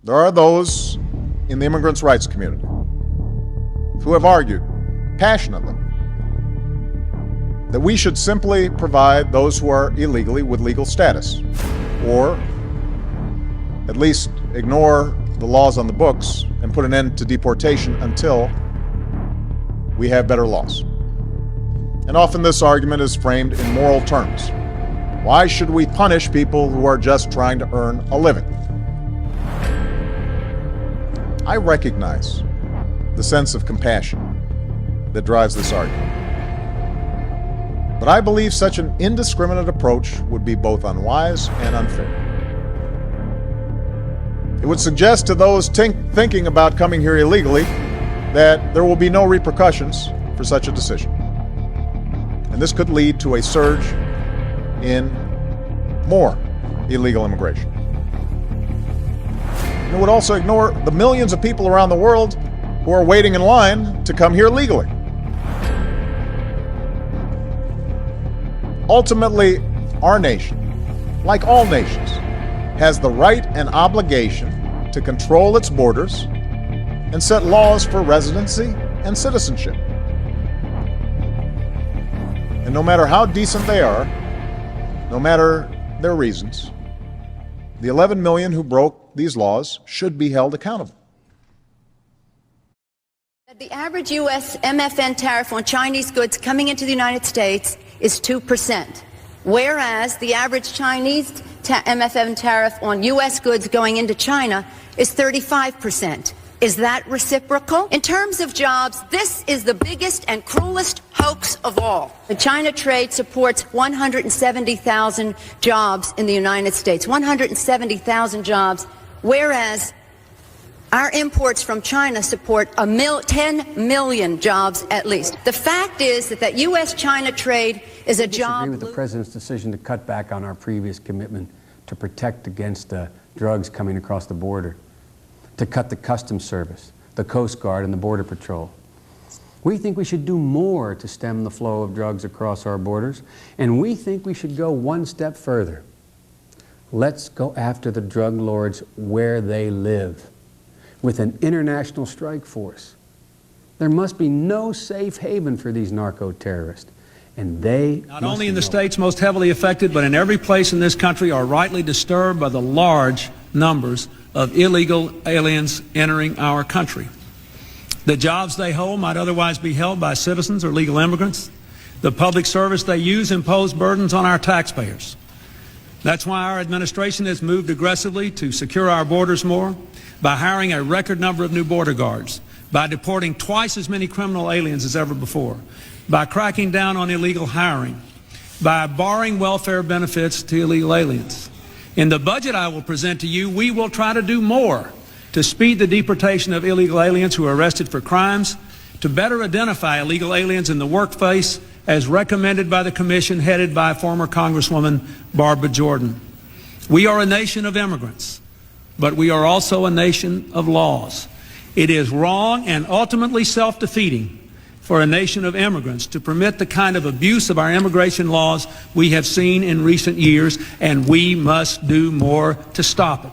There are those in the immigrants' rights community who have argued passionately that we should simply provide those who are illegally with legal status, or at least ignore the laws on the books and put an end to deportation until we have better laws. And often this argument is framed in moral terms. Why should we punish people who are just trying to earn a living? I recognize the sense of compassion that drives this argument. But I believe such an indiscriminate approach would be both unwise and unfair. It would suggest to those thinking about coming here illegally that there will be no repercussions for such a decision. And this could lead to a surge in more illegal immigration. It would also ignore the millions of people around the world who are waiting in line to come here legally. Ultimately, our nation, like all nations, has the right and obligation to control its borders and set laws for residency and citizenship. And no matter how decent they are, no matter their reasons, the 11 million who broke these laws should be held accountable. The average U.S. MFN tariff on Chinese goods coming into the United States is 2%, whereas the average Chinese MFN tariff on U.S. goods going into China is 35%. Is that reciprocal? In terms of jobs, this is the biggest and cruelest hoax of all. The China trade supports 170,000 jobs in the United States, 170,000 jobs, whereas our imports from China support 10 million jobs at least. The fact is that U.S.-China trade is a job... I disagree with the President's decision to cut back on our previous commitment to protect against drugs coming across the border, to cut the Customs Service, the Coast Guard, and the Border Patrol. We think we should do more to stem the flow of drugs across our borders, and we think we should go one step further. Let's go after the drug lords where they live, with an international strike force. There must be no safe haven for these narco-terrorists, and they not only in the states most heavily affected, but in every place in this country are rightly disturbed by the large numbers of illegal aliens entering our country. The jobs they hold might otherwise be held by citizens or legal immigrants. The public service they use impose burdens on our taxpayers. That's why our administration has moved aggressively to secure our borders more, by hiring a record number of new border guards, by deporting twice as many criminal aliens as ever before, by cracking down on illegal hiring, by barring welfare benefits to illegal aliens. In the budget I will present to you, we will try to do more to speed the deportation of illegal aliens who are arrested for crimes, to better identify illegal aliens in the workplace as recommended by the Commission headed by former Congresswoman Barbara Jordan. We are a nation of immigrants, but we are also a nation of laws. It is wrong and ultimately self-defeating for a nation of immigrants to permit the kind of abuse of our immigration laws we have seen in recent years, and we must do more to stop it.